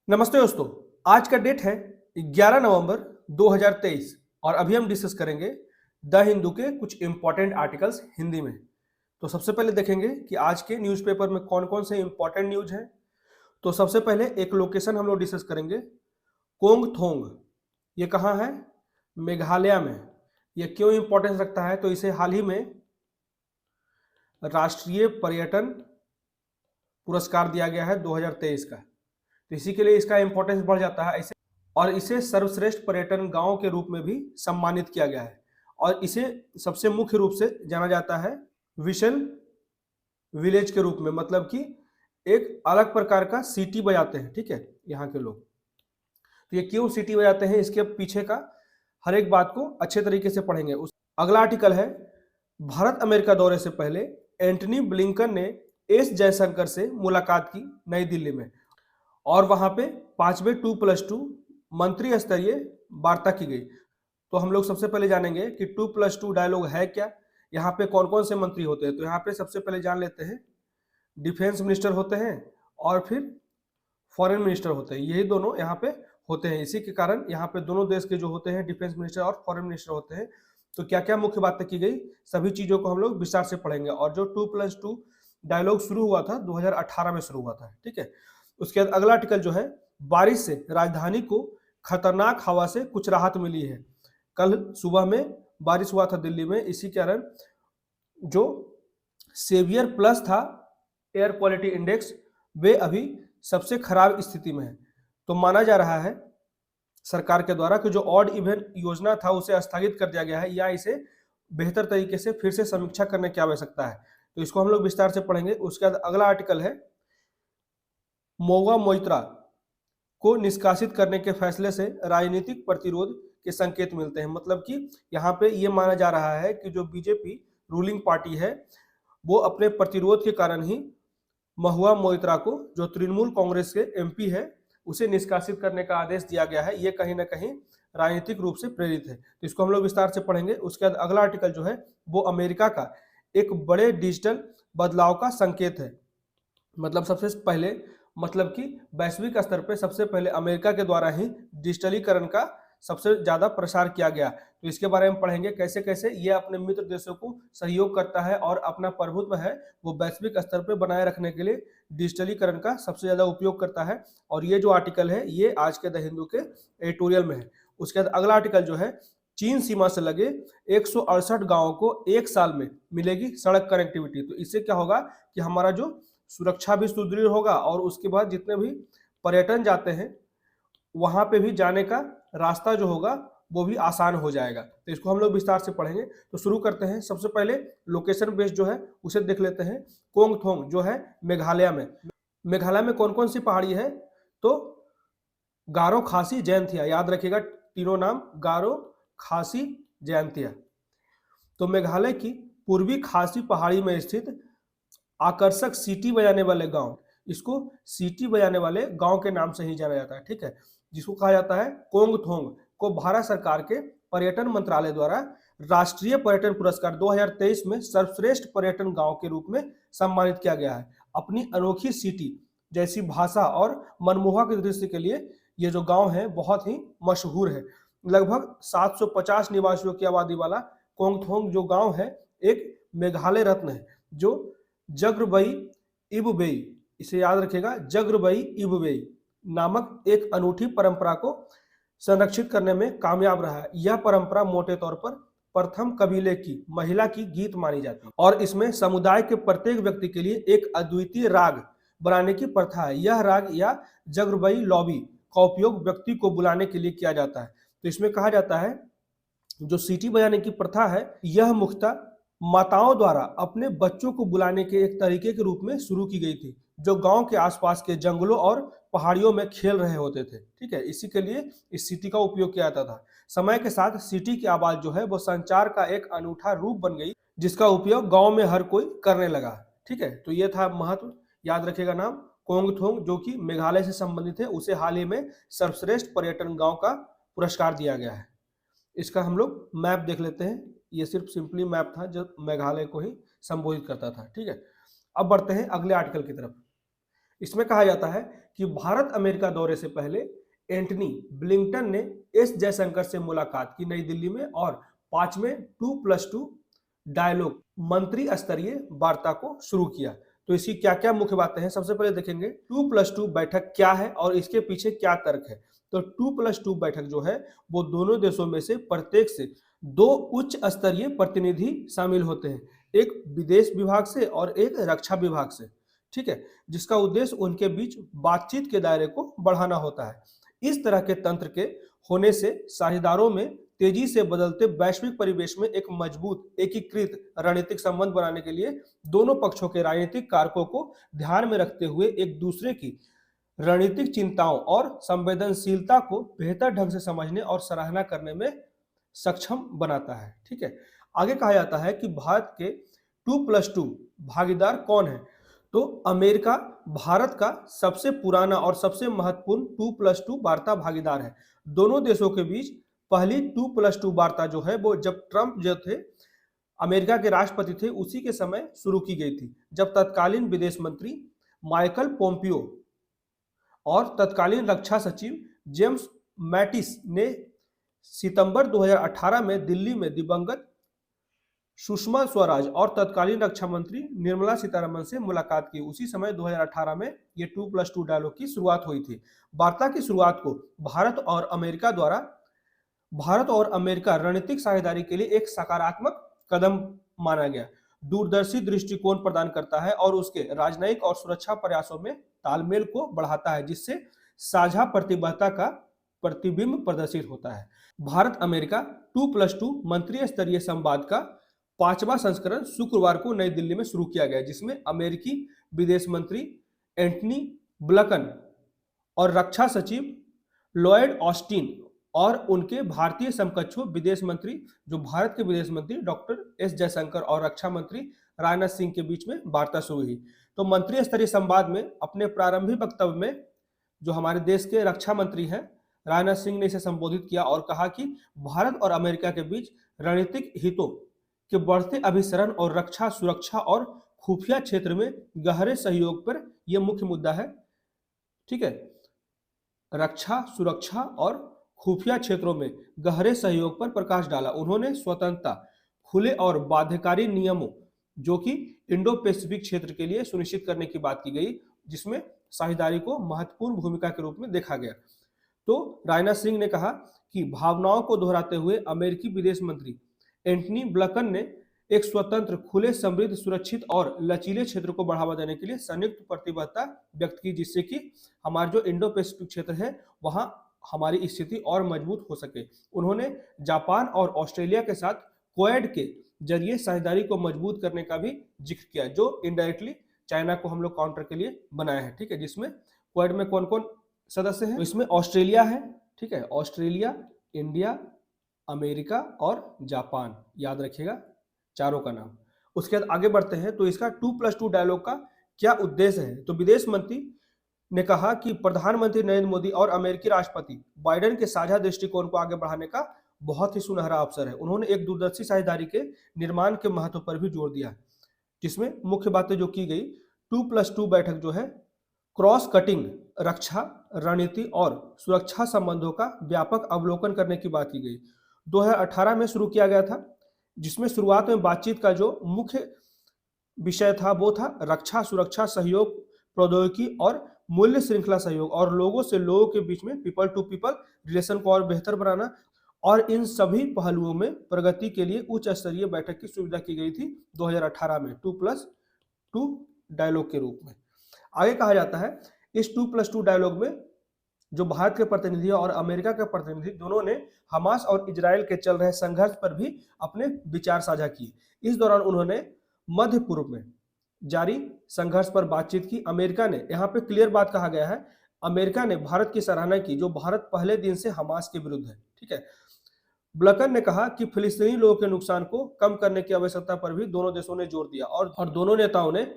नमस्ते दोस्तों। आज का डेट है 11 नवंबर 2023 और अभी हम डिस्कस करेंगे द हिंदू के कुछ इंपॉर्टेंट आर्टिकल्स हिंदी में। तो सबसे पहले देखेंगे कि आज के न्यूज़पेपर में कौन कौन से इंपॉर्टेंट न्यूज हैं। तो सबसे पहले एक लोकेशन हम लोग डिस्कस करेंगे, कोंग थोंग। ये कहाँ है? मेघालय में। ये क्यों इंपॉर्टेंस रखता है? तो इसे हाल ही में राष्ट्रीय पर्यटन पुरस्कार दिया गया है 2023 का, तो इसी के लिए इसका इंपॉर्टेंस बढ़ जाता है ऐसे। और इसे सर्वश्रेष्ठ पर्यटन गांव के रूप में भी सम्मानित किया गया है और इसे सबसे मुख्य रूप से जाना जाता है विशन विलेज के रूप में, मतलब कि एक अलग प्रकार का सीटी बजाते हैं। ठीक है, यहाँ के लोग। तो ये क्यों सीटी बजाते हैं, इसके पीछे का हर एक बात को अच्छे तरीके से पढ़ेंगे। अगला आर्टिकल है, भारत अमेरिका दौरे से पहले एंटनी ब्लिंकन ने एस जयशंकर से मुलाकात की नई दिल्ली में और वहां पे 5वें 2+2 मंत्री स्तरीय वार्ता की गई। तो हम लोग सबसे पहले जानेंगे कि 2+2 डायलॉग है क्या, यहाँ पे कौन कौन से मंत्री होते हैं। तो यहाँ पे सबसे पहले जान लेते हैं, डिफेंस मिनिस्टर होते हैं और फिर फॉरेन मिनिस्टर होते हैं। यही दोनों यहाँ पे होते हैं। इसी के कारण यहाँ पे दोनों देश के जो होते हैं डिफेंस मिनिस्टर और फॉरेन मिनिस्टर होते हैं। तो क्या क्या मुख्य बातें की गई, सभी चीजों को हम लोग विस्तार से पढ़ेंगे। और जो 2+2 डायलॉग शुरू हुआ था 2018 में शुरू हुआ था। ठीक है, उसके बाद अगला आर्टिकल जो है, बारिश से राजधानी को खतरनाक हवा से कुछ राहत मिली है। कल सुबह में बारिश हुआ था दिल्ली में, इसी कारण जो सेवियर प्लस था एयर क्वालिटी इंडेक्स, वे अभी सबसे खराब स्थिति में है। तो माना जा रहा है सरकार के द्वारा कि जो ऑड इवन योजना था उसे स्थगित कर दिया गया है या इसे बेहतर तरीके से फिर से समीक्षा करने की आवश्यकता है। तो इसको हम लोग विस्तार से पढ़ेंगे। उसके बाद अगला आर्टिकल है, मौवा मोइत्रा को निष्कासित करने के फैसले से राजनीतिक प्रतिरोध के संकेत मिलते हैं। मतलब कि यहाँ पे ये माना जा रहा है कि जो बीजेपी रूलिंग पार्टी है वो अपने प्रतिरोध के कारण ही महुआ मोइत्रा को, जो तृणमूल कांग्रेस के एमपी है, उसे निष्कासित करने का आदेश दिया गया है। ये कहीं ना कहीं राजनीतिक रूप से प्रेरित है। तो इसको हम लोग विस्तार से पढ़ेंगे। उसके बाद अगला आर्टिकल जो है वो अमेरिका का एक बड़े डिजिटल बदलाव का संकेत है। मतलब सबसे पहले, मतलब कि वैश्विक स्तर पर सबसे पहले अमेरिका के द्वारा ही डिजिटलीकरण का सबसे ज्यादा प्रसार किया गया। तो इसके बारे में पढ़ेंगे कैसे कैसे ये अपने मित्र देशों को सहयोग करता है और अपना प्रभुत्व है वो वैश्विक स्तर पर बनाए रखने के लिए डिजिटलीकरण का सबसे ज्यादा उपयोग करता है। और ये जो आर्टिकल है ये आज के द हिंदू के एडिटोरियल में है। उसके बाद अगला आर्टिकल जो है, चीन सीमा से लगे 168 गांवों को 1 साल में मिलेगी सड़क कनेक्टिविटी। तो इससे क्या होगा कि हमारा जो सुरक्षा भी सुदृढ़ होगा और उसके बाद जितने भी पर्यटन जाते हैं वहां पे भी जाने का रास्ता जो होगा वो भी आसान हो जाएगा। तो इसको हम लोग विस्तार से पढ़ेंगे। तो शुरू करते हैं। सबसे पहले लोकेशन बेस्ड जो है उसे देख लेते हैं। कोंग थोंग जो है मेघालय में। मेघालय में कौन कौन सी पहाड़ी है? तो गारो, खासी, जयंतिया। याद रखिएगा तीनों नाम, गारो, खासी, जयंतिया। तो मेघालय की पूर्वी खासी पहाड़ी में स्थित आकर्षक सीटी बजाने वाले गांव, इसको सीटी बजाने वाले गांव के नाम से ही जाना जाता है। ठीक है, जिसको कहा जाता है कोंग थोंग, को भारत सरकार के पर्यटन मंत्रालय द्वारा राष्ट्रीय पर्यटन पुरस्कार 2023 में सर्वश्रेष्ठ पर्यटन गांव के रूप में सम्मानित किया गया है। अपनी अनोखी सिटी जैसी भाषा और मनमोहक दृश्य के लिए ये जो गांव है बहुत ही मशहूर है। लगभग 750 निवासियों की आबादी वाला कोंगथोंग जो गांव है एक मेघालय रत्न है, जो जग्रबई इबबेई, इसे याद रखिएगा, जग्रबई इबबेई नामक एक अनूठी परंपरा को संरक्षित करने में कामयाब रहा है। यह परंपरा मोटे तौर पर प्रथम कबीले की महिला की गीत मानी जाती है और इसमें समुदाय के प्रत्येक व्यक्ति के लिए एक अद्वितीय राग बनाने की प्रथा है। यह राग या जग्रबई लॉबी का उपयोग व्यक्ति को बुलाने के लिए किया जाता है। तो इसमें कहा जाता है जो सीटी बजाने की प्रथा है यह मुख्यतः माताओं द्वारा अपने बच्चों को बुलाने के एक तरीके के रूप में शुरू की गई थी, जो गांव के आसपास के जंगलों और पहाड़ियों में खेल रहे होते थे। ठीक है, इसी के लिए इस सीटी का उपयोग किया जाता था। समय के साथ सीटी की आवाज जो है वो संचार का एक अनूठा रूप बन गई, जिसका उपयोग गांव में हर कोई करने लगा। ठीक है, तो ये था महत्व, याद रखेगा नाम कोंगथोंग, जो कि मेघालय से संबंधित है। उसे हाल ही में सर्वश्रेष्ठ पर्यटन गांव का पुरस्कार दिया गया है। इसका हम लोग मैप देख लेते हैं। ये सिर्फ सिंपली मैप था जो मेघालय को ही संबोधित करता था। ठीक है, अब बढ़ते हैं अगले आर्टिकल की तरफ। इसमें कहा जाता है कि भारत अमेरिका दौरे से पहले एंटनी ब्लिंकटन ने एस जयशंकर से मुलाकात की नई दिल्ली में और 5वें 2+2 डायलॉग मंत्री स्तरीय वार्ता को शुरू किया। तो इसकी क्या क्या मुख्य बातें हैं, सबसे पहले देखेंगे 2+2 बैठक क्या है और इसके पीछे क्या तर्क है। तो 2+2 बैठक जो है वो दोनों देशों में से प्रत्येक से 2 उच्च स्तरीय प्रतिनिधि शामिल होते हैं, एक विदेश विभाग से और एक रक्षा विभाग से, ठीक है, जिसका उद्देश्य उनके बीच बातचीत के दायरे को बढ़ाना होता है। इस तरह के तंत्र के होने से साझेदारों में तेजी से बदलते वैश्विक परिवेश में एक मजबूत एकीकृत रणनीतिक संबंध बनाने के लिए दोनों पक्षों के राजनीतिक कारकों को ध्यान में रखते हुए एक दूसरे की रणनीतिक चिंताओं और संवेदनशीलता को बेहतर ढंग से समझने और सराहना करने में सक्षम बनाता है, ठीक है। आगे कहा जाता है कि भारत के 2+2 भागीदार कौन है। तो अमेरिका भारत का सबसे पुराना और सबसे महत्वपूर्ण 2+2 वार्ता भागीदार है। दोनों देशों के बीच पहली 2+2 वार्ता जो है वो जब ट्रंप जो थे अमेरिका के राष्ट्रपति थे उसी के समय शुरू की गई थी, जब तत्कालीन विदेश मंत्री माइकल पोम्पियो और तत्कालीन रक्षा सचिव जेम्स मैटिस ने सितंबर 2018 में दिल्ली में दिवंगत सुषमा स्वराज और तत्कालीन रक्षा मंत्री निर्मला सीतारमण से मुलाकात की। उसी समय 2018 में ये 2+2 डायलॉग की शुरुआत हुई थी। वार्ता की शुरुआत को भारत और अमेरिका रणनीतिक साझेदारी के लिए एक सकारात्मक कदम माना गया, दूरदर्शी दृष्टिकोण प्रदान करता है और उसके राजनयिक और सुरक्षा प्रयासों में तालमेल को बढ़ाता है, जिससे साझा प्रतिबद्धता का प्रतिबिंब प्रदर्शित होता है। भारत अमेरिका 2+2 मंत्रिस्तरीय स्तरीय संवाद का 5वां संस्करण शुक्रवार को नई दिल्ली में शुरू किया गया, जिसमें अमेरिकी विदेश मंत्री एंटनी ब्लिंकन और रक्षा सचिव लॉयड ऑस्टिन और उनके भारतीय समकक्षों विदेश मंत्री जो भारत के विदेश मंत्री डॉक्टर एस जयशंकर और रक्षा मंत्री राजनाथ सिंह के बीच में वार्ता शुरू हुई। तो मंत्री स्तरीय संवाद में अपने प्रारंभिक वक्तव्य में जो हमारे देश के रक्षा मंत्री हैं राजनाथ सिंह ने इसे संबोधित किया और कहा कि भारत और अमेरिका के बीच रणनीतिक हितों के बढ़ते अभिसरण और रक्षा सुरक्षा और खुफिया क्षेत्र में गहरे सहयोग पर यह मुख्य मुद्दा है, ठीक है। रक्षा सुरक्षा और खुफिया क्षेत्रों में गहरे सहयोग पर प्रकाश डाला। उन्होंने स्वतंत्रता, खुले और बाध्यकारी नियमों जो कि इंडो पैसिफिक क्षेत्र के लिए सुनिश्चित करने की बात की गई, जिसमें साझेदारी को महत्वपूर्ण भूमिका के रूप में देखा गया। तो राजनाथ सिंह ने कहा कि भावनाओं को दोहराते हुए अमेरिकी विदेश मंत्री एंटनी ब्लिंकन ने एक स्वतंत्र, खुले, समृद्ध, सुरक्षित और लचीले क्षेत्र को बढ़ावा देने के लिए संयुक्त प्रतिबद्धता व्यक्त की, जिससे कि हमारा जो इंडो पैसिफिक क्षेत्र है वहां हमारी स्थिति और मजबूत हो सके। उन्होंने जापान और ऑस्ट्रेलिया के साथ क्वाड के जरिए साझेदारी को मजबूत करने का भी जिक्र किया, जो इनडायरेक्टली चाइना को हम लोग काउंटर के लिए बनाया है, ठीक है। जिसमें क्वाड में कौन कौन सदस्य हैं, तो इसमें ऑस्ट्रेलिया है, ठीक है, ऑस्ट्रेलिया, इंडिया, अमेरिका और जापान, याद रखिएगा चारों का नाम। उसके बाद आगे बढ़ते हैं। तो इसका 2+2 डायलॉग का क्या उद्देश्य है। तो विदेश मंत्री ने कहा कि प्रधानमंत्री नरेंद्र मोदी और अमेरिकी राष्ट्रपति बाइडेन के साझा दृष्टिकोण को आगे बढ़ाने का बहुत ही सुनहरा अवसर है। उन्होंने एक दूरदर्शी साझेदारी के निर्माण के महत्व पर भी जोर दिया, जिसमें मुख्य बातें जो की गई 2+2 बैठक जो है क्रॉस कटिंग रक्षा रणनीति और सुरक्षा संबंधों का व्यापक अवलोकन करने की बात की गई। 2018 में शुरू किया गया था, जिसमें शुरुआत में बातचीत का जो मुख्य विषय था वो था रक्षा सुरक्षा सहयोग, प्रौद्योगिकी और मूल्य श्रृंखला सहयोग और लोगों से लोगों के बीच में पीपल टू पीपल रिलेशन को और बेहतर बनाना। और इन सभी पहलुओं में प्रगति के लिए उच्च स्तरीय बैठक की सुविधा की गई थी 2018 में 2+2 डायलॉग के रूप में। आगे कहा जाता है इस 2+2 डायलॉग में जो भारत के प्रतिनिधि और अमेरिका के प्रतिनिधि दोनों ने हमास और इजराइल के चल रहे संघर्ष पर भी अपने विचार साझा किए। इस दौरान उन्होंने मध्य पूर्व में जारी संघर्ष पर बातचीत की। अमेरिका ने, यहाँ पे क्लियर बात कहा गया है, अमेरिका ने भारत की सराहना की जो भारत पहले दिन से हमास के विरुद्ध है, ठीक है। ब्लिंकन ने कहा कि फिलिस्तीनी लोगों के नुकसान को कम करने की आवश्यकता पर भी दोनों देशों ने जोर दिया और दोनों नेताओं ने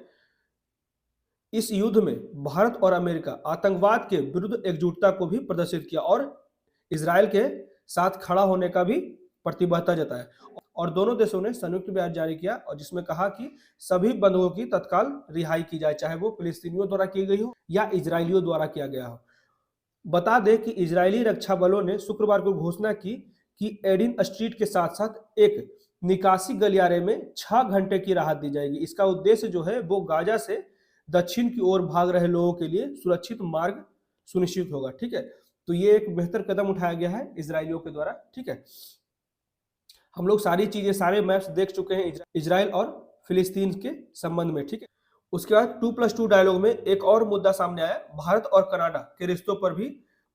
इस युद्ध में भारत और अमेरिका आतंकवाद के विरुद्ध एकजुटता को भी प्रदर्शित किया और इजराइल के साथ खड़ा होने का भी प्रतिबद्धता जताया। और दोनों देशों ने संयुक्त बयान जारी किया और जिसमें कहा कि सभी बंधकों की तत्काल रिहाई की जाए, चाहे वो फिलिस्तीनियों द्वारा की गई हो या इजरायलियों द्वारा किया गया हो। बता दें कि इजरायली रक्षा बलों ने शुक्रवार को घोषणा की कि एडिन स्ट्रीट के साथ साथ एक निकासी गलियारे में 6 घंटे की राहत दी जाएगी। इसका उद्देश्य जो है वो गाजा से दक्षिण की ओर भाग रहे लोगों के लिए सुरक्षित मार्ग सुनिश्चित होगा। ठीक है, तो ये एक बेहतर कदम उठाया गया है इजरायलियों के द्वारा। ठीक है, हम लोग सारी चीजें, सारे मैप्स देख चुके हैं इजराइल और फिलिस्तीन के संबंध में। ठीक है, उसके बाद 2+2 डायलॉग में एक और मुद्दा सामने आया, भारत और कनाडा के रिश्तों पर भी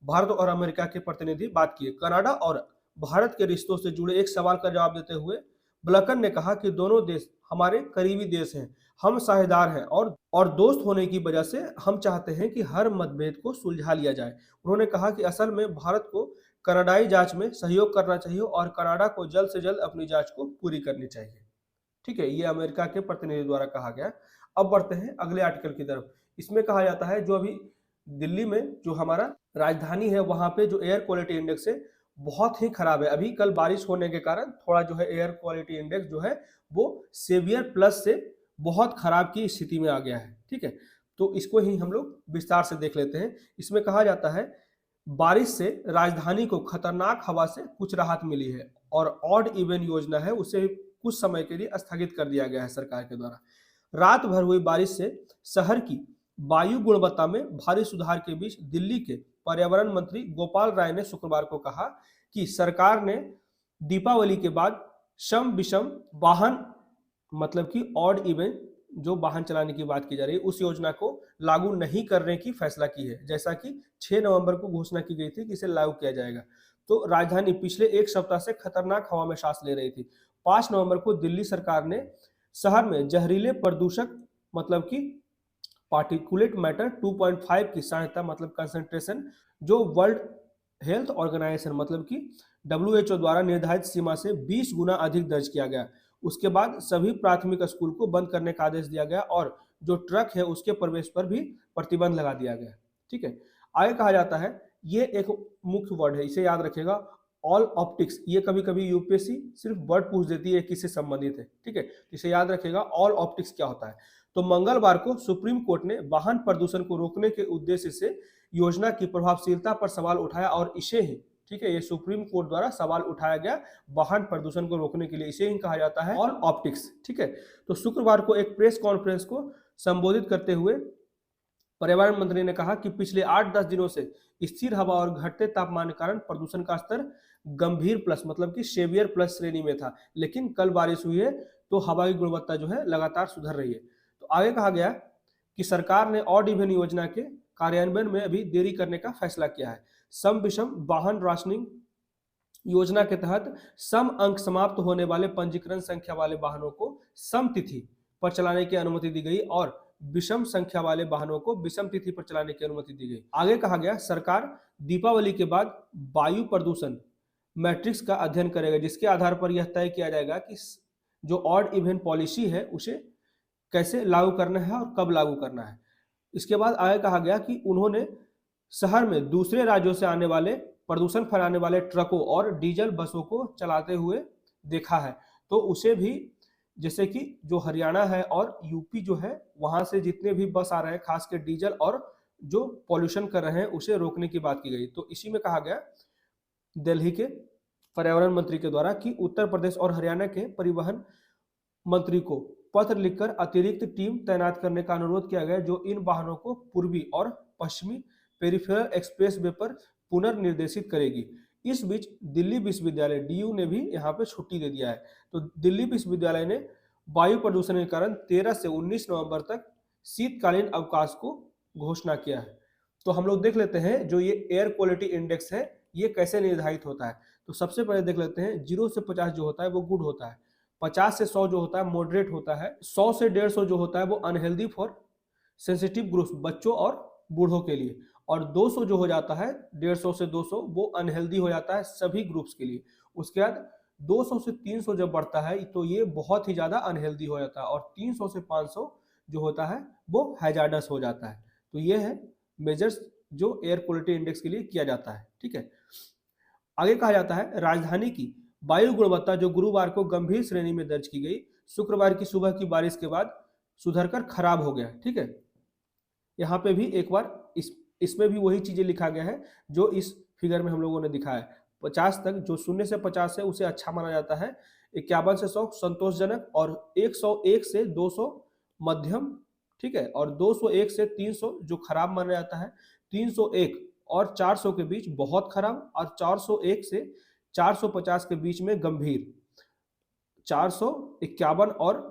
भारत और अमेरिका के प्रतिनिधि बात किए। कनाडा और भारत के रिश्तों से जुड़े एक सवाल का जवाब देते हुए ब्लकन ने कहा कि दोनों देश हमारे करीबी देश हैं, हम साझेदार हैं और दोस्त होने की वजह से हम चाहते हैं कि हर मतभेद को सुलझा लिया जाए। उन्होंने कहा कि असल में भारत को कनाडाई जांच में सहयोग करना चाहिए और कनाडा को जल्द से जल्द अपनी जांच को पूरी करनी चाहिए। ठीक है, ये अमेरिका के प्रतिनिधि द्वारा कहा गया। अब बढ़ते हैं अगले आर्टिकल की तरफ। इसमें कहा जाता है जो अभी दिल्ली में जो हमारा राजधानी है वहां पे जो एयर क्वालिटी इंडेक्स है बहुत ही खराब है। अभी कल बारिश होने के कारण थोड़ा जो है एयर क्वालिटी इंडेक्स जो है वो सेवियर प्लस से बहुत खराब की स्थिति में आ गया है। ठीक है, तो इसको ही हम लोग विस्तार से देख लेते हैं। इसमें कहा जाता है बारिश से राजधानी को खतरनाक हवा से कुछ राहत मिली है और ऑड इवन योजना है उसे कुछ समय के लिए स्थगित कर दिया गया है सरकार के द्वारा। रात भर हुई बारिश से शहर की वायु गुणवत्ता में भारी सुधार के बीच दिल्ली के पर्यावरण मंत्री गोपाल राय ने शुक्रवार को कहा कि सरकार ने दीपावली के बाद सम विषम वाहन मतलब कि ऑड इवन जो वाहन चलाने की बात की जा रही है उस योजना को लागू नहीं करने की फैसला की है, जैसा कि 6 नवंबर को घोषणा की गई थी कि इसे लागू किया जाएगा। तो राजधानी पिछले एक सप्ताह से खतरनाक हवा में सांस ले रही थी। 5 नवंबर को दिल्ली सरकार ने शहर में जहरीले प्रदूषक मतलब कि पार्टिकुलेट मैटर 2.5 की सहायता मतलब कंसंट्रेशन जो वर्ल्ड हेल्थ ऑर्गेनाइजेशन मतलब कि WHO द्वारा निर्धारित सीमा से 20 गुना अधिक दर्ज किया गया। उसके बाद सभी प्राथमिक स्कूल को बंद करने का आदेश दिया गया और जो ट्रक है उसके प्रवेश पर भी प्रतिबंध लगा दिया गया। ठीक है, आगे कहा जाता है, ये एक मुख्य वर्ड है, इसे याद रखेगा, ऑल ऑप्टिक्स। ये कभी कभी यूपीएससी सिर्फ वर्ड पूछ देती है किससे संबंधित है। ठीक है, इसे याद रखेगा ऑल ऑप्टिक्स क्या होता है। तो मंगलवार को सुप्रीम कोर्ट ने वाहन प्रदूषण को रोकने के उद्देश्य से योजना की प्रभावशीलता पर सवाल उठाया और इसे ही, ठीक है, ये सुप्रीम कोर्ट द्वारा सवाल उठाया गया वाहन प्रदूषण को रोकने के लिए, इसे ही कहा जाता है ऑल ऑप्टिक्स। ठीक है, तो शुक्रवार को एक प्रेस कॉन्फ्रेंस को संबोधित करते हुए पर्यावरण मंत्री ने कहा कि पिछले 8-10 दिनों से स्थिर हवा और घटते तापमान के कारण प्रदूषण का स्तर गंभीर प्लस मतलब कि सेवियर प्लस श्रेणी में था, लेकिन कल बारिश हुई है तो हवा की गुणवत्ता जो है लगातार सुधर रही है। तो आगे कहा गया कि सरकार ने ऑड इवन योजना के कार्यान्वयन में अभी देरी करने का फैसला किया है। सम विषम वाहन राशनिंग योजना के तहत सम अंक समाप्त होने वाले पंजीकरण संख्या वाले वाहनों को सम तिथि पर चलाने की अनुमति दी गई और विषम संख्या वाले वाहनों को विषम तिथि पर चलाने की अनुमति दी गई। आगे कहा गया सरकार दीपावली के बाद वायु प्रदूषण मैट्रिक्स का अध्ययन करेगा जिसके आधार पर यह तय किया जाएगा कि जो ऑड इवन पॉलिसी है उसे कैसे लागू करना है और कब लागू करना है। इसके बाद आगे कहा गया कि उन्होंने शहर में दूसरे राज्यों से आने वाले प्रदूषण फैलाने वाले ट्रकों और डीजल बसों को चलाते हुए देखा है, तो उसे भी, जैसे कि जो हरियाणा है और यूपी जो है वहां से जितने भी बस आ रहे हैं खास कर डीजल और जो पॉल्यूशन कर रहे हैं उसे रोकने की बात की गई। तो इसी में कहा गया दिल्ली के पर्यावरण मंत्री के द्वारा कि उत्तर प्रदेश और हरियाणा के परिवहन मंत्री को पत्र लिखकर अतिरिक्त टीम तैनात करने का अनुरोध किया गया जो इन वाहनों को पूर्वी और पश्चिमी पेरिफेरल एक्सप्रेस वे पर पुनर्निर्देशित करेगी। इस बीच दिल्ली विश्वविद्यालय डीयू ने भी यहाँ पे छुट्टी दे दिया है। तो दिल्ली विश्वविद्यालय ने वायु प्रदूषण के कारण 13 से 19 नवंबर तक शीतकालीन अवकाश को घोषणा किया है। तो हम लोग देख लेते हैं जो ये एयर क्वालिटी इंडेक्स है ये कैसे निर्धारित होता है। तो सबसे पहले देख लेते हैं 0 से 50 जो होता है वो गुड होता है, 50 से 100 जो होता है मॉडरेट होता है, 100 से 150 जो होता है वो अनहेल्दी फॉर सेंसिटिव ग्रुप्स बच्चों और बूढ़ों के लिए, और 200 जो हो जाता है 150 से 200 वो अनहेल्दी हो जाता है सभी ग्रुप्स के लिए। उसके बाद 200 से 300 जब बढ़ता है तो ये बहुत ही ज़्यादा अनहेल्दी हो जाता है और 300 से 500 जो होता है वो हैजार्डस हो जाता है। तो ये है मेजर्स जो एयर क्वालिटी इंडेक्स के लिए किया जाता है। ठीक है, आगे कहा जाता है राजधानी की वायु गुणवत्ता जो गुरुवार को गंभीर श्रेणी में दर्ज की गई, शुक्रवार की सुबह की बारिश के बाद सुधरकर खराब हो गया। ठीक है, यहाँ पे भी एक बार इसमें भी वही चीजें लिखा गया है जो इस फिगर में हम लोगों ने दिखाया है। 50 तक, जो 0 से 50 है उसे अच्छा माना जाता है, 51 से 100 संतोषजनक, और 101 से 200 मध्यम, ठीक है, और 201 से 300 जो खराब माना जाता है, 301 और 400 के बीच बहुत खराब, और 401 से 450 के बीच में गंभीर, 451 और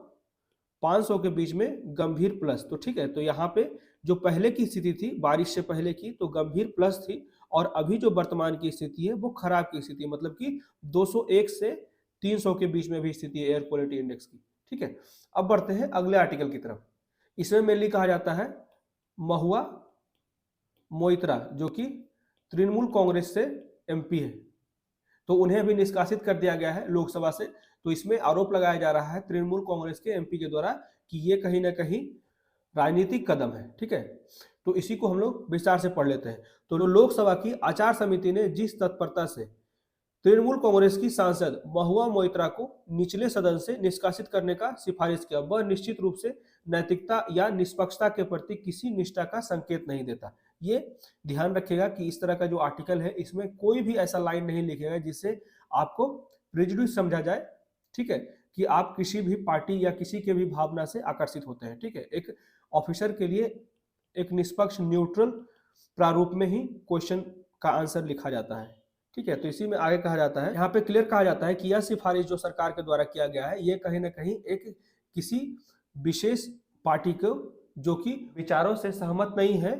500 के बीच में गंभीर प्लस। तो ठीक है, तो यहाँ पे जो पहले की स्थिति थी बारिश से पहले की, तो गंभीर प्लस थी, और अभी जो वर्तमान की स्थिति है वो खराब की स्थिति, मतलब कि 201 से 300 के बीच में भी स्थिति है एयर क्वालिटी इंडेक्स की। ठीक है, अब बढ़ते हैं अगले आर्टिकल की तरफ। इसमें मेनली कहा जाता है महुआ मोइत्रा, जो कि तृणमूल कांग्रेस से एमपी है, तो उन्हें भी निष्कासित कर दिया गया है लोकसभा से। तो इसमें आरोप लगाया जा रहा है तृणमूल कांग्रेस के एमपी के द्वारा कि ये कहीं ना कहीं राजनीतिक कदम है। ठीक है, तो इसी को हम लोग विस्तार से पढ़ लेते हैं। तो लोकसभा की आचार समिति ने जिस तत्परता से तृणमूल कांग्रेस की सांसद महुआ मोइत्रा को निचले सदन से निष्कासित करने का सिफारिश किया, वह निश्चित रूप से नैतिकता या निष्पक्षता के प्रति किसी निष्ठा का संकेत नहीं देता। ये ध्यान रखिएगा कि इस तरह का जो आर्टिकल है इसमें कोई भी ऐसा लाइन नहीं लिखेगा जिससे आपको प्रेजुडिस समझा जाए। ठीक है, कि आप किसी भी पार्टी या किसी के भी भावना से आकर्षित होते हैं। ठीक है, एक ऑफिसर के लिए एक निष्पक्ष न्यूट्रल प्रारूप में ही क्वेश्चन का आंसर लिखा जाता है। ठीक है, तो इसी में आगे कहा जाता है, यहाँ पे क्लियर कहा जाता है कि यह सिफारिश जो सरकार के द्वारा किया गया है ये कहीं ना कहीं एक किसी विशेष पार्टी को जो कि विचारों से सहमत नहीं है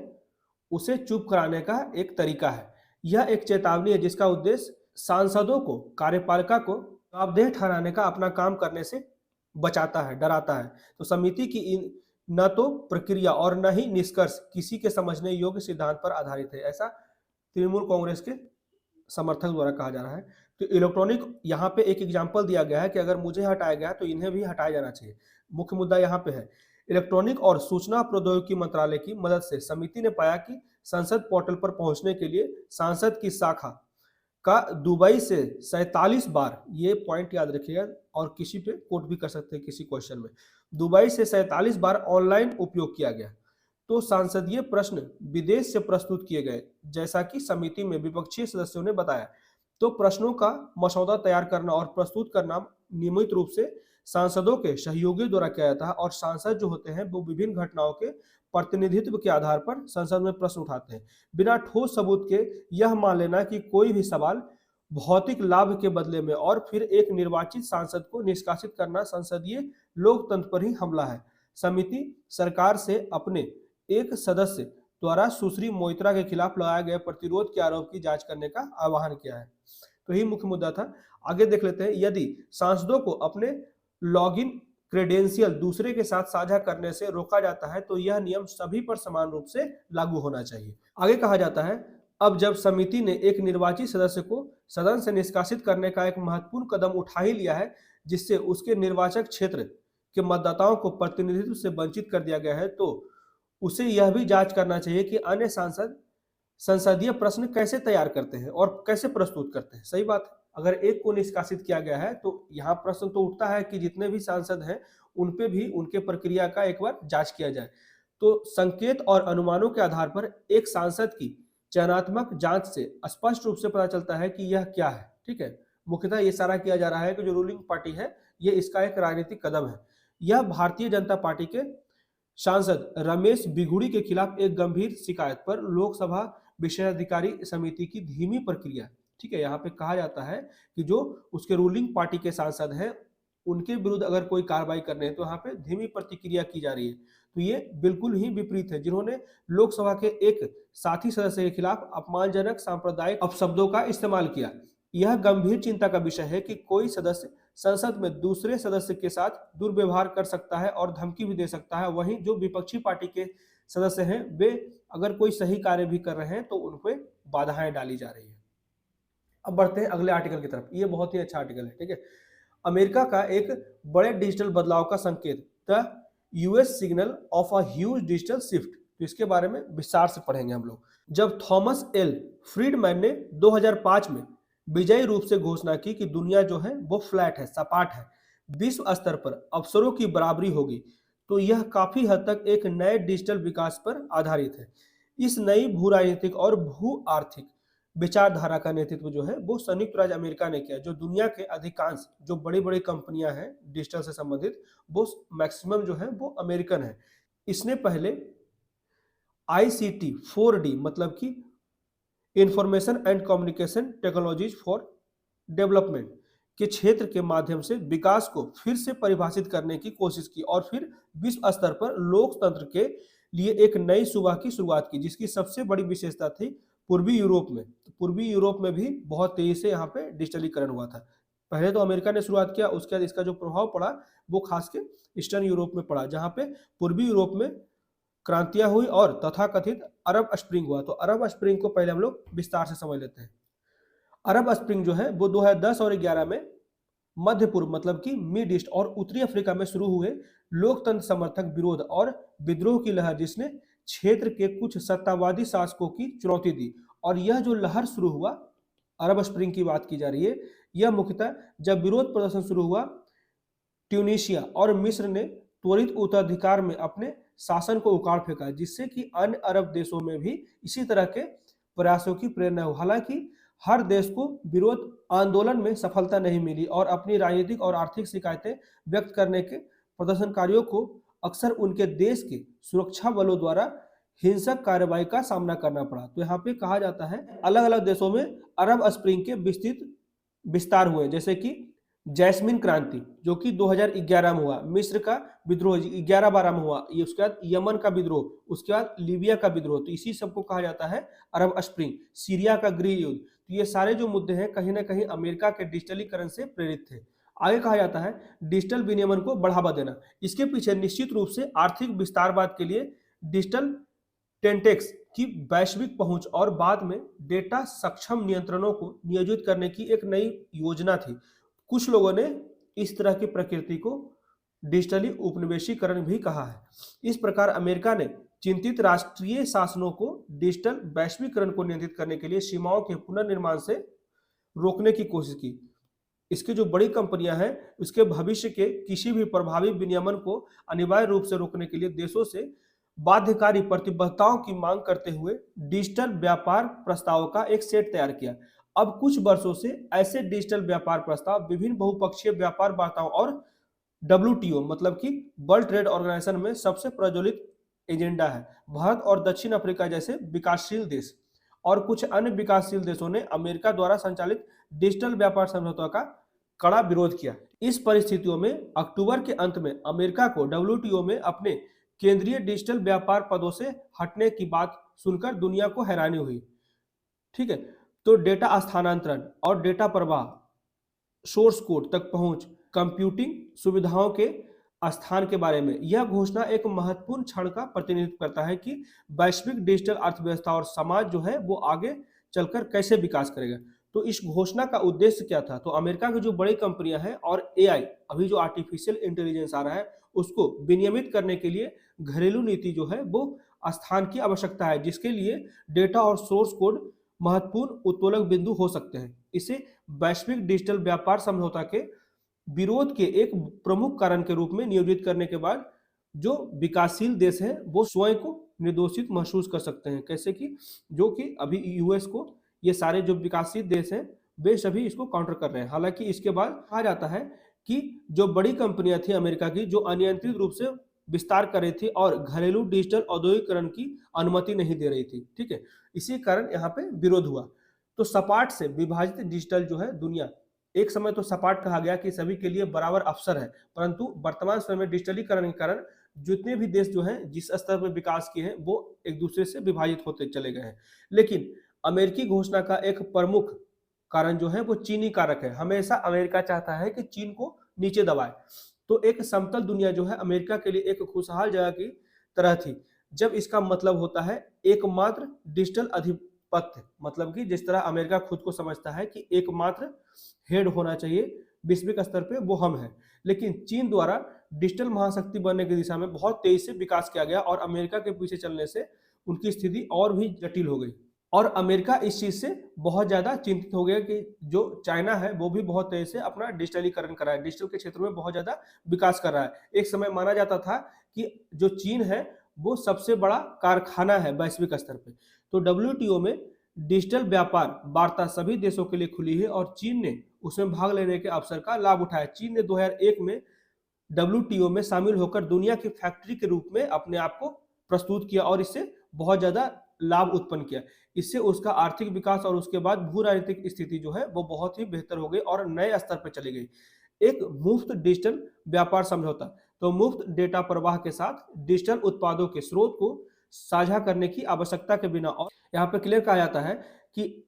उसे चुप कराने का एक तरीका है। यह एक चेतावनी है जिसका उद्देश्य सांसदों को कार्यपालिका को जवाबदेह ठहराने का अपना काम करने से बचाता है, डराता है। तो समिति की न तो प्रक्रिया और न ही निष्कर्ष किसी के समझने योग्य सिद्धांत पर आधारित है, ऐसा तृणमूल कांग्रेस के समर्थक द्वारा कहा जा रहा है। तो इलेक्ट्रॉनिक, यहाँ पे एक एग्जांपल दिया गया है कि अगर मुझे हटाया गया तो इन्हें भी हटाया जाना चाहिए। मुख्य मुद्दा यहाँ पे है, इलेक्ट्रॉनिक और सूचना प्रौद्योगिकी मंत्रालय की मदद से समिति ने पाया कि संसद पोर्टल पर पहुंचने के लिए सांसद की शाखा का दुबई से 47 बार, ये पॉइंट याद रखिएगा और किसी पे कोट भी कर सकते हैं किसी क्वेश्चन में, दुबई से 47 बार ऑनलाइन उपयोग किया गया। तो सांसदीय प्रश्न विदेश से प्रस्तुत किए गए, जैसा कि समिति में विपक्षी सदस्यों ने बताया। तो प्रश्नों का मसौदा तैयार करना और प्रस्तुत करना नियमित रूप से सांसदों के सहयोगियों द्वारा किया जाता है, और सांसद जो होते हैं वो विभिन्न घटनाओं के प्रतिनिधित्व के आधार पर संसद में प्रश्न उठाते हैं। बिना ठोस सबूत के यह मान लेना कि कोई भी सवाल भौतिक लाभ के बदले में और फिर एक निर्वाचित सांसद को निष्कासित करना संसदीय लोकतंत्र पर ही हमला है। समिति सरकार से अपने एक सदस्य द्वारा सुश्री मोइत्रा के खिलाफ लगाए गए प्रतिरोध के आरोप की जांच करने का आह्वान किया है। तो यही मुख्य मुद्दा था। आगे देख लेते हैं, यदि सांसदों को अपने लॉगिन क्रेडेंशियल दूसरे के साथ साझा करने से रोका जाता है तो यह नियम सभी पर समान रूप से लागू होना चाहिए। आगे कहा जाता है, अब जब समिति ने एक निर्वाचित सदस्य को सदन से निष्कासित करने का एक महत्वपूर्ण कदम उठा ही लिया है जिससे उसके निर्वाचक क्षेत्र के मतदाताओं को प्रतिनिधित्व से वंचित कर दिया गया है, तो उसे यह भी जांच करना चाहिए कि अन्य सांसद संसदीय प्रश्न कैसे तैयार करते हैं और कैसे प्रस्तुत करते हैं। सही बात है, अगर एक को निष्कासित किया गया है तो यहाँ प्रश्न तो उठता है कि जितने भी सांसद हैं उन पे भी उनके प्रक्रिया का एक बार जांच किया जाए। तो संकेत और अनुमानों के आधार पर एक सांसद की चयनात्मक जांच से स्पष्ट रूप से पता चलता है कि यह क्या है। ठीक है, मुख्यतः ये सारा किया जा रहा है कि जो रूलिंग पार्टी है ये इसका एक राजनीतिक कदम है। यह भारतीय जनता पार्टी के सांसद रमेश बिघुड़ी के खिलाफ एक गंभीर शिकायत पर लोकसभा विशेषाधिकारी समिति की धीमी प्रक्रिया। ठीक है, यहाँ पे कहा जाता है कि जो उसके रूलिंग पार्टी के सांसद हैं उनके विरुद्ध अगर कोई कार्रवाई करने हैं तो यहाँ पे धीमी प्रतिक्रिया की जा रही है। तो ये बिल्कुल ही विपरीत है, जिन्होंने लोकसभा के एक साथी सदस्य के खिलाफ अपमानजनक सांप्रदायिक अपशब्दों का इस्तेमाल किया। यह गंभीर चिंता का विषय है कि कोई सदस्य संसद में दूसरे सदस्य के साथ दुर्व्यवहार कर सकता है और धमकी भी दे सकता है। वहीं जो विपक्षी पार्टी के सदस्य हैं वे अगर कोई सही कार्य भी कर रहे हैं तो उन पर बाधाएं डाली जा रही है। अब बढ़ते हैं अगले आर्टिकल की तरफ। ये बहुत ही अच्छा आर्टिकल है। ठीक है, अमेरिका का एक बड़े डिजिटल बदलाव का संकेत, the US signal of a huge digital shift. तो इसके बारे में विस्तार से पढ़ेंगे हम लोग। जब थॉमस एल फ्रीडमैन ने 2005 में विजयी रूप से घोषणा की कि दुनिया जो है वो फ्लैट है, सपाट है, विश्व स्तर पर अवसरों की बराबरी होगी। तो यह काफी हद तक एक नए डिजिटल विकास पर आधारित है। इस नई भू राजनीतिक और भू आर्थिक विचारधारा का नेतृत्व जो है वो संयुक्त राज्य अमेरिका ने किया। जो दुनिया के अधिकांश जो बड़ी बड़ी कंपनियां हैं डिजिटल से संबंधित, वो मैक्सिमम जो है वो अमेरिकन है। इसने पहले आईसीटी 4D मतलब कि information and communication technologies for development के क्षेत्र के माध्यम से विकास को फिर से परिभाषित करने की कोशिश की और फिर विश्व स्तर पर लोकतंत्र के लिए एक नई सुबह की शुरुआत की, जिसकी सबसे बड़ी विशेषता थी पूर्वी यूरोप में। तो पूर्वी यूरोप में भी बहुत तेजी से यहाँ पे डिजिटलीकरण हुआ था। पहले तो अमेरिका ने शुरुआत किया, उसके बाद इसका जो प्रभाव पड़ा वो खास के ईस्टर्न यूरोप में पड़ा, जहाँ पे पूर्वी यूरोप में क्रांतियां हुई और तथाकथित अरब स्प्रिंग हुआ। तो अरब स्प्रिंग को पहले हम लोग विस्तार से समझ लेते हैं। अरब स्प्रिंग जो है वो 2010 और 11 में मध्य पूर्व मतलब कि मिड ईस्ट और उत्तरी अफ्रीका में शुरू हुए लोकतंत्र समर्थक विरोध और विद्रोह की लहर, जिसने क्षेत्र के कुछ सत्तावादी शासकों की चुनौती दी। और यह जो लहर शुरू हुआ, अरब स्प्रिंग की बात की जा रही है, यह मुख्यतः जब विरोध प्रदर्शन शुरू हुआ, ट्यूनीशिया और मिस्र ने त्वरित उत्तराधिकार में अपने शासन को उखाड़ फेंका, जिससे कि अन्य अरब देशों में भी इसी तरह के प्रयासों की प्रेरणा हो। हालांकि हर देश को विरोध आंदोलन में सफलता नहीं मिली और अपनी राजनीतिक और आर्थिक शिकायतें व्यक्त करने के प्रदर्शनकारियों को अक्सर उनके देश के सुरक्षा बलों द्वारा हिंसक कार्रवाई का सामना करना पड़ा। तो यहाँ पे कहा जाता है अलग अलग देशों में अरब स्प्रिंग के विस्तृत विस्तार हुए, जैसे कि जैस्मिन क्रांति जो कि 2011 में हुआ, मिस्र का विद्रोह 11-12 में हुआ, ये उसके बाद यमन का विद्रोह, उसके बाद लीबिया का विद्रोह। तो इसी सबको कहा जाता है अरब स्प्रिंग। सीरिया का गृह युद्ध, तो ये सारे जो मुद्दे हैं कहीं ना कहीं अमेरिका के डिजिटलीकरण से प्रेरित थे। आगे कहा जाता है डिजिटल विनियमन को बढ़ावा देना। इसके पीछे निश्चित रूप से आर्थिक विस्तारवाद के लिए डिजिटल टेंटेक्स की वैश्विक पहुंच और बाद में डेटा सक्षम नियंत्रणों को नियोजित करने की एक नई योजना थी। कुछ लोगों ने इस तरह की प्रकृति को डिजिटली उपनिवेशीकरण भी कहा है। इस प्रकार अमेरिका ने चिंतित राष्ट्रीय शासनों को डिजिटल वैश्वीकरण को नियंत्रित करने के लिए सीमाओं के पुनर्निर्माण से रोकने की कोशिश की। इसकी जो बड़ी कंपनियां हैं उसके भविष्य के किसी भी प्रभावी विनियमन को अनिवार्य रूप से रोकने के लिए देशों से बाध्यकारी प्रतिबद्धताओं की मांग करते हुए डिजिटल व्यापार प्रस्तावों का एक सेट तैयार किया। अब कुछ वर्षों से ऐसे डिजिटल व्यापार प्रस्ताव विभिन्न बहुपक्षीय व्यापार वार्ताओं और WTO मतलब कि वर्ल्ड ट्रेड ऑर्गेनाइजेशन में सबसे प्रज्वलित एजेंडा है। भारत और दक्षिण अफ्रीका जैसे विकासशील देश और कुछ अन्य विकासशील देशों ने अमेरिका द्वारा संचालित डिजिटल व्यापार समझौता का कड़ा विरोध किया। इस परिस्थितियों में अक्टूबर के अंत में अमेरिका को WTO में अपने केंद्रीय डिजिटल व्यापार पदों से हटने की बात सुनकर दुनिया को हैरानी हुई। ठीक है, तो डेटा स्थानांतरण और डेटा प्रवाह, सोर्स कोड तक पहुंच, कंप्यूटिंग सुविधाओं के स्थान के बारे में यह घोषणा एक महत्वपूर्ण क्षण का प्रतिनिधित्व करता है कि वैश्विक डिजिटल अर्थव्यवस्था और समाज जो है वो आगे चलकर कैसे विकास करेगा। तो इस घोषणा का उद्देश्य क्या था? तो अमेरिका की जो बड़ी कंपनियां हैं और AI, अभी जो आर्टिफिशियल इंटेलिजेंस आ रहा है, उसको विनियमित करने के लिए घरेलू नीति जो है वो स्थान की आवश्यकता है, जिसके लिए डेटा और सोर्स कोड महत्वपूर्ण उत्तोलक बिंदु हो सकते हैं। इसे वैश्विक डिजिटल व्यापार समझौता के विरोध के एक प्रमुख कारण के रूप में नियोजित करने के बाद जो विकासशील देश हैं वो स्वयं को निर्दोषित महसूस कर सकते हैं। कैसे कि जो कि अभी US को ये सारे जो विकासशील देश हैं वे सभी इसको काउंटर कर रहे हैं। हालांकि इसके बाद कहा जाता है कि जो बड़ी कंपनियां थी अमेरिका की जो अनियंत्रित रूप से विस्तार कर रही थी और घरेलू डिजिटल औद्योगिकरण की अनुमति नहीं दे रही थी। ठीक है, इसी कारण यहाँ पे विरोध हुआ। तो सपाट से विभाजित डिजिटल जो है दुनिया, एक समय तो सपाट कहा गया कि सभी के लिए बराबर अवसर है, परंतु वर्तमान समय में डिजिटलीकरण के कारण जितने भी देश जो हैं जिस स्तर पर विकास किए हैं वो एक दूसरे से विभाजित होते चले गए हैं। लेकिन अमेरिकी घोषणा का एक प्रमुख कारण जो है वो चीनी कारक है। हमेशा अमेरिका चाहता है कि चीन को नीचे दबाए। तो एक समतल दुनिया जो है अमेरिका के लिए एक खुशहाल जगह की तरह थी, जब इसका मतलब होता है एकमात्र डिजिटल अधिपत्य, मतलब कि जिस तरह अमेरिका खुद को समझता है कि एकमात्र हेड होना चाहिए वैश्विक स्तर पे वो हम हैं। लेकिन चीन द्वारा डिजिटल महाशक्ति बनने की दिशा में बहुत तेजी से विकास किया गया और अमेरिका के पीछे चलने से उनकी स्थिति और भी जटिल हो गई। और अमेरिका इस चीज से बहुत ज्यादा चिंतित हो गया कि जो चाइना है वो भी बहुत तेजी से अपना डिजिटलीकरण कर रहा है, डिजिटल के क्षेत्र में बहुत ज्यादा विकास कर रहा है। एक समय माना जाता था कि जो चीन है वो सबसे बड़ा कारखाना है वैश्विक स्तर पे। तो डब्ल्यूटीओ में डिजिटल व्यापार वार्ता सभी देशों के लिए खुली है और चीन ने उसमें भाग लेने के अवसर का लाभ उठाया। चीन ने 2001 में डब्ल्यूटीओ में शामिल होकर दुनिया की फैक्ट्री के रूप में अपने आप को प्रस्तुत किया और इससे बहुत ज्यादा लाभ उत्पन्न किया। इससे उसका आर्थिक विकास और उसके बाद भू राजनीतिक स्थिति जो है वो बहुत ही बेहतर हो गई और नए स्तर पर चली गई। एक मुफ्त डिजिटल व्यापार समझौता, तो मुफ्त डेटा प्रवाह के साथ डिजिटल उत्पादों के स्रोत को साझा करने की आवश्यकता के बिना, और यहाँ पे क्लियर कहा जाता है कि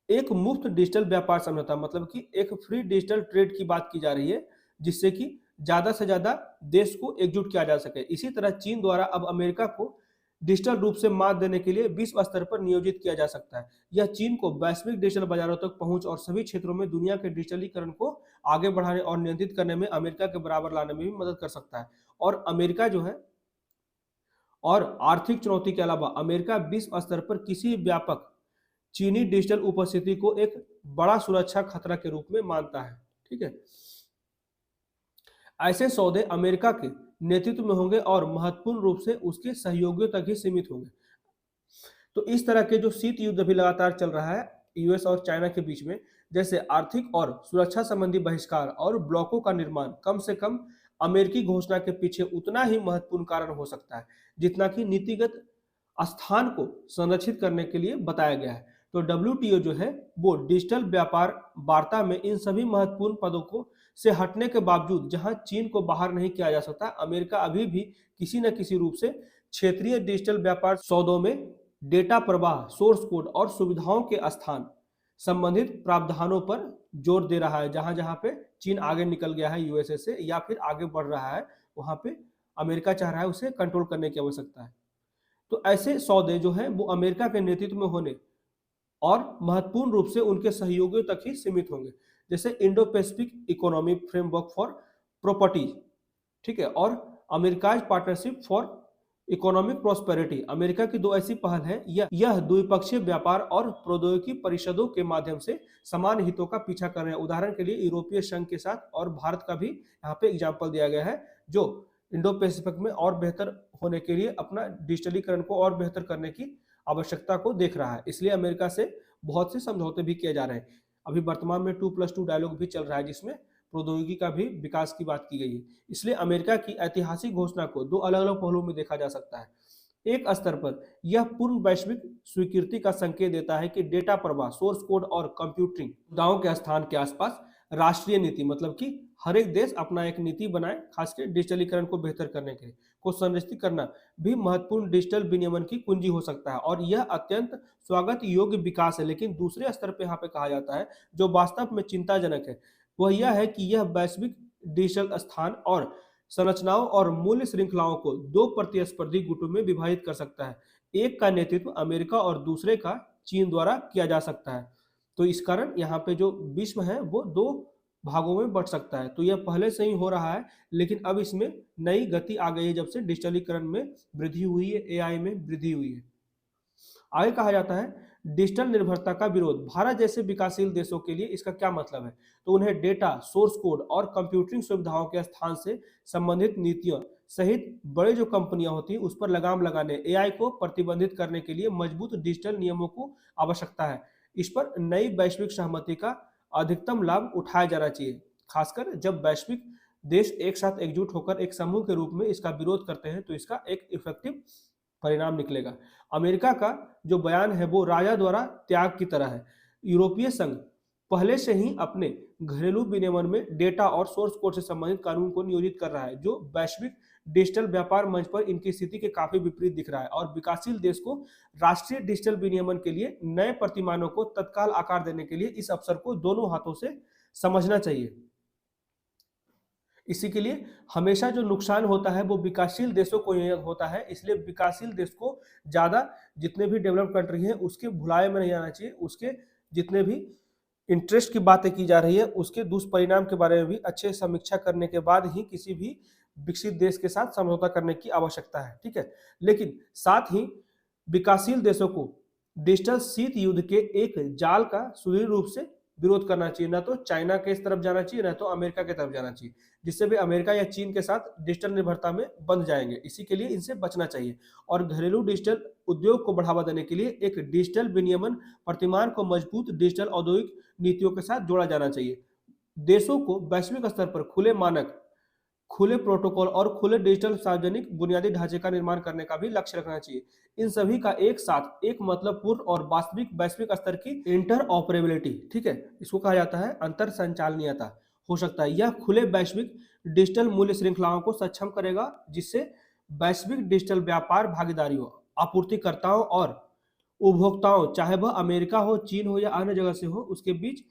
एक मुफ्त डिजिटल व्यापार समझौता मतलब कि एक फ्री डिजिटल ट्रेड की बात की जा रही है, जिससे कि ज्यादा से ज्यादा देश को एकजुट किया जा सके। इसी तरह चीन द्वारा अब अमेरिका को डिजिटल रूप से मात देने के लिए विश्व स्तर पर नियोजित किया जा सकता है। यह चीन को वैश्विक डिजिटल बाजारों तक पहुंच और सभी क्षेत्रों में दुनिया के डिजिटलीकरण को आगे बढ़ाने और नियंत्रित करने में अमेरिका के बराबर लाने में भी मदद कर सकता है। और अमेरिका जो है, और आर्थिक चुनौती के अलावा अमेरिका विश्व स्तर पर किसी व्यापक चीनी डिजिटल उपस्थिति को एक बड़ा सुरक्षा खतरा के रूप में मानता है। ठीक है, ऐसे सौदे अमेरिका के नेतृत्व में होंगे और महत्वपूर्ण रूप से उसके सहयोगियों तक ही सीमित होंगे। तो इस तरह के जो शीत युद्ध भी लगातार चल रहा है यूएस और चाइना के बीच में, जैसे आर्थिक और सुरक्षा संबंधी बहिष्कार और ब्लॉकों का निर्माण, कम से कम अमेरिकी घोषणा के पीछे उतना ही महत्वपूर्ण कारण हो सकता है जितना कि नीतिगत स्थान को संरक्षित करने के लिए बताया गया है। तो डब्ल्यूटीओ जो है वो डिजिटल व्यापार वार्ता में इन सभी महत्वपूर्ण पदों को से हटने के बावजूद, जहां चीन को बाहर नहीं किया जा सकता, अमेरिका अभी भी किसी न किसी रूप से क्षेत्रीय डिजिटल व्यापार सौदों में डेटा प्रवाह, सोर्स कोड और सुविधाओं के स्थान संबंधित प्रावधानों पर जोर दे रहा है। जहां जहां पे चीन आगे निकल गया है यूएसए से या फिर आगे बढ़ रहा है, वहां पे अमेरिका चाह रहा है उसे कंट्रोल करने की आवश्यकता है। तो ऐसे सौदे जो हैं वो अमेरिका के नेतृत्व में होने और महत्वपूर्ण रूप से उनके सहयोगियों तक ही सीमित होंगे, जैसे Indo Pacific economic framework for properties, ठीक है, और America's partnership for economic prosperity. America की दो ऐसी पहल है, यह द्विपक्षीय व्यापार और प्रौद्योगिकी परिषदों के माध्यम से समान हितों का पीछा कर रहे हैं। उदाहरण के लिए यूरोपीय संघ के साथ और भारत का भी यहाँ पे एग्जाम्पल दिया गया है, जो इंडो पैसिफिक में और बेहतर होने के लिए अपना डिजिटलीकरण को और बेहतर करने की आवश्यकता को देख रहा है। इसलिए अमेरिका से बहुत से समझौते भी किए जा रहे हैं। अभी वर्तमान में 2+2 डायलॉग भी चल रहा है, जिसमें प्रौद्योगिकी का भी विकास की बात की गई है। इसलिए अमेरिका की ऐतिहासिक घोषणा को दो अलग अलग पहलुओं में देखा जा सकता है। एक स्तर पर यह पूर्ण वैश्विक स्वीकृति का संकेत देता है कि डेटा प्रवाह, सोर्स कोड और कंप्यूटिंग मुद्दाओं के स्थान के आसपास राष्ट्रीय नीति, मतलब कि हर एक देश अपना एक नीति बनाए, खासकर डिजिटलीकरण को बेहतर करने के लिए, को संरक्षित करना भी महत्वपूर्ण डिजिटल विनियमन की कुंजी हो सकता है। और यह अत्यंत स्वागत योग्य विकास है। लेकिन दूसरे स्तर पर यहाँ पे कहा जाता है, जो वास्तव में चिंताजनक है, वह यह है कि यह वैश्विक डिजिटल स्थान और संरचनाओं और मूल्य श्रृंखलाओं को दो प्रतिस्पर्धी गुटों में विभाजित कर सकता है। एक का नेतृत्व अमेरिका और दूसरे का चीन द्वारा किया जा सकता है। तो इस कारण यहाँ पे जो विश्व है वो दो भागों में बढ़ सकता है। तो यह पहले से ही हो रहा है, लेकिन अब इसमें नई गति आ गई है जब से डिजिटलीकरण में वृद्धि हुई है, एआई में वृद्धि हुई है। आगे कहा जाता है डिजिटल निर्भरता का विरोध। भारत जैसे विकासशील देशों के लिए इसका क्या मतलब है? तो उन्हें डेटा, सोर्स कोड और कंप्यूटिंग सुविधाओं के स्थान से संबंधित नीतियों सहित बड़े जो कंपनियां होती हैं उस पर लगाम लगाने, एआई को प्रतिबंधित करने के लिए मजबूत डिजिटल नियमों को आवश्यकता है। इस पर नई वैश्विक सहमति का अधिकतम लाभ उठाया जाना चाहिए, खासकर जब वैश्विक देश एक साथ एकजुट होकर एक समूह के रूप में इसका विरोध करते हैं तो इसका एक इफेक्टिव परिणाम निकलेगा। अमेरिका का जो बयान है वो राजा द्वारा त्याग की तरह है। यूरोपीय संघ पहले से ही अपने घरेलू विनियमन में डेटा और सोर्स कोड से संबंधित कानून को नियोजित कर रहा है, जो वैश्विक डिजिटल व्यापार मंच पर इनकी स्थिति के काफी विपरीत दिख रहा है। और विकासशील देश को राष्ट्रीय डिजिटल विनियमन के लिए नए प्रतिमानों को तत्काल आकार देने के लिए इस अवसर को दोनों हाथों से समझना चाहिए। इसी के लिए हमेशा जो नुकसान होता है वो विकासशील देशों को होता है। इसलिए विकासशील देश को ज्यादा, जितने भी डेवलप कंट्री हैं उसके भुलाए में नहीं आना चाहिए। उसके जितने भी इंटरेस्ट की बातें की जा रही है उसके दुष्परिणाम के बारे में भी अच्छे समीक्षा करने के बाद ही किसी भी विकसित देश के साथ समझौता करने की आवश्यकता है। ठीक है, लेकिन साथ ही विकासशील देशों को डिजिटल शीत युद्ध के एक जाल का सुदृढ़ रूप से विरोध करना चाहिए, ना तो चाइना के इस तरफ जाना चाहिए, ना तो अमेरिका की तरफ जाना चाहिए, जिससे भी अमेरिका या चीन के साथ डिजिटल निर्भरता में बंध जाएंगे। इसी के लिए इनसे बचना चाहिए और घरेलू डिजिटल उद्योग को बढ़ावा देने के लिए एक डिजिटल विनियमन प्रतिमान को मजबूत डिजिटल औद्योगिक नीतियों के साथ जोड़ा जाना चाहिए। देशों को वैश्विक स्तर पर खुले मानक, खुले प्रोटोकॉल और खुले डिजिटल सार्वजनिक बुनियादी ढांचे का निर्माण करने का भी लक्ष्य रखना चाहिए। इन सभी का एक साथ एक मतलबपूर्ण और वास्तविक वैश्विक स्तर की इंटर ऑपरेबिलिटी, ठीक है, इसको कहा जाता है अंतर संचालनीयता हो सकता है। यह खुले वैश्विक डिजिटल मूल्य श्रृंखलाओं को सक्षम करेगा, जिससे वैश्विक डिजिटल व्यापार भागीदारियों, आपूर्तिकर्ताओं और उपभोक्ताओं, चाहे वह अमेरिका हो, चीन हो या अन्य जगह से हो, उसके बीच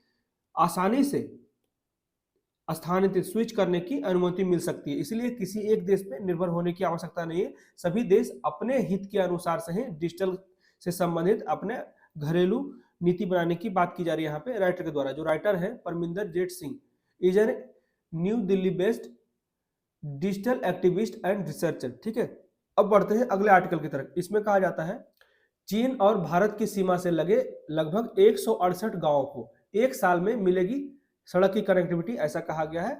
आसानी से स्थानांतरित स्विच करने की अनुमति मिल सकती है। इसलिए किसी एक देश पे निर्भर होने की आवश्यकता नहीं है। सभी देश अपने हित के अनुसार से ही डिजिटल से संबंधित अपने घरेलू नीति बनाने की बात की जा रही है यहाँ पे राइटर के द्वारा। जो राइटर है परमिंदर जेठ Singh, is an new Delhi based digital activist and researcher, ठीक है। अब बढ़ते हैं अगले आर्टिकल की तरफ। इसमें कहा जाता है चीन और भारत की सीमा से लगे लगभग 168 गांवों को एक साल में मिलेगी सड़क की कनेक्टिविटी, ऐसा कहा गया है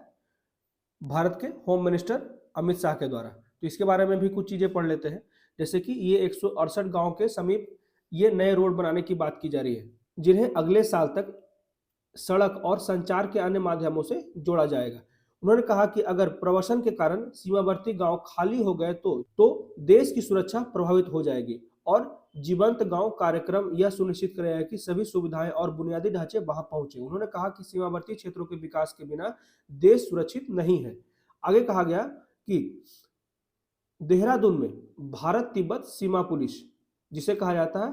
भारत के होम मिनिस्टर अमित शाह के द्वारा। तो इसके बारे में भी कुछ चीजें पढ़ लेते हैं। जैसे कि ये 168 गांव के समीप ये नए रोड बनाने की बात की जा रही है, जिन्हें अगले साल तक सड़क और संचार के अन्य माध्यमों से जोड़ा जाएगा। उन्होंने कहा कि अगर प्रवासन के कारण सीमावर्ती गांव खाली हो गए तो देश की सुरक्षा प्रभावित हो जाएगी और जीवंत गांव कार्यक्रम यह सुनिश्चित करेगा कि सभी सुविधाएं और बुनियादी ढांचे वहां पहुंचे। उन्होंने कहा कि सीमावर्ती क्षेत्रों के विकास के बिना देश सुरक्षित नहीं है। आगे कहा गया कि देहरादून में भारत तिब्बत सीमा पुलिस, जिसे कहा जाता है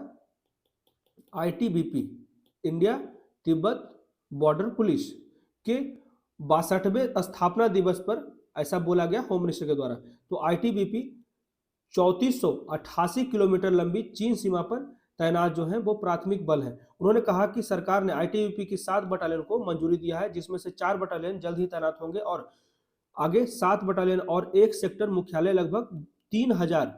ITBP, India Tibet border police के 62वें स्थापना दिवस पर ऐसा बोला गया होम मिनिस्टर के द्वारा। तो आईटीबीपी 3488 किलोमीटर लंबी चीन सीमा पर तैनात जो है वो प्राथमिक बल है। उन्होंने कहा कि सरकार ने आईटीबीपी की 7 बटालियन को मंजूरी दिया है, जिसमें से 4 बटालियन जल्द ही तैनात होंगे और आगे 7 बटालियन और एक सेक्टर मुख्यालय लगभग 3000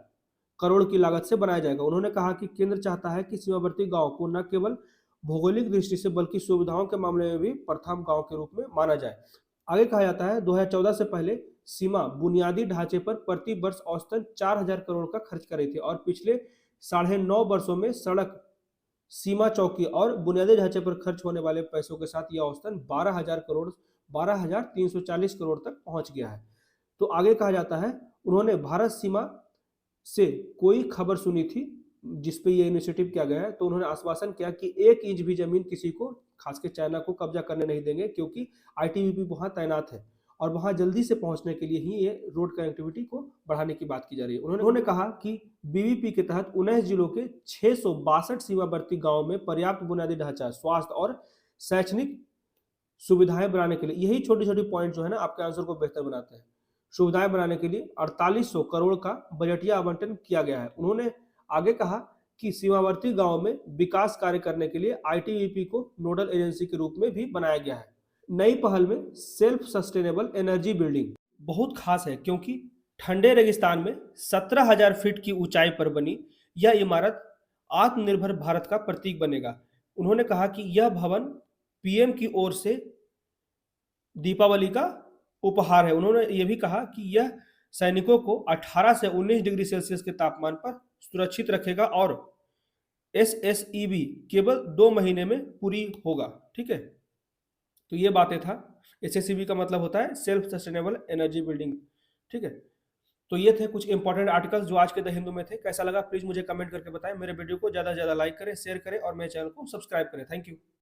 करोड़ की लागत से बनाया जाएगा। उन्होंने कहा कि केंद्र चाहता है कि सीमावर्ती गांव को न केवल भौगोलिक दृष्टि से बल्कि सुविधाओं के मामले में भी प्रथम गांव के रूप में माना जाए। आगे कहा जाता है 2014 से पहले सीमा बुनियादी ढांचे पर प्रति वर्ष औसतन 4000 करोड़ का खर्च कर रही थी और पिछले 9.5 वर्षों में सड़क, सीमा चौकी और बुनियादी ढांचे पर खर्च होने वाले पैसों के साथ यह औसतन 12,340 करोड़ तक पहुंच गया है। तो आगे कहा जाता है उन्होंने भारत सीमा से कोई खबर सुनी थी जिस पे ये इनिशिएटिव किया गया है, तो उन्होंने आश्वासन किया कि 1 इंच भी जमीन किसी को, खासकर चाइना को, कब्जा करने नहीं देंगे, क्योंकि आईटीबीपी वहां तैनात है और वहां जल्दी से पहुंचने के लिए ही ये रोड कनेक्टिविटी को बढ़ाने की बात की जा रही है। उन्होंने कहा कि बीबीपी के तहत 19 जिलों के 662 सीमावर्ती गांवों में पर्याप्त बुनियादी ढांचा, स्वास्थ्य और शैक्षणिक सुविधाएं बनाने के लिए, यही छोटी छोटी पॉइंट जो है ना आपके आंसर को बेहतर बनाते हैं, सुविधाएं बनाने के लिए 4800 करोड़ का बजटीय आवंटन किया गया है। उन्होंने आगे कहा कि सीमावर्ती गांवों में विकास कार्य करने के लिए आईटीबीपी को नोडल एजेंसी के रूप में भी बनाया गया है। नई पहल में सेल्फ सस्टेनेबल एनर्जी बिल्डिंग बहुत खास है, क्योंकि ठंडे रेगिस्तान में 17,000 फीट की ऊंचाई पर बनी यह इमारत आत्मनिर्भर भारत का प्रतीक बनेगा। उन्होंने कहा कि यह भवन पीएम की ओर से दीपावली का उपहार है। उन्होंने यह भी कहा कि यह सैनिकों को 18 से 19 डिग्री सेल्सियस के तापमान पर सुरक्षित रखेगा और एसएसईबी केवल 2 महीने में पूरी होगा, ठीक है। तो ये बातें था। एसएसईबी का मतलब होता है सेल्फ सस्टेनेबल एनर्जी बिल्डिंग, ठीक है। तो ये थे कुछ इंपॉर्टेंट आर्टिकल्स जो आज के द हिंदू में थे। कैसा लगा प्लीज मुझे कमेंट करके बताएं। मेरे वीडियो को ज्यादा से ज्यादा लाइक करें, शेयर करें और मेरे चैनल को सब्सक्राइब करें। Thank you.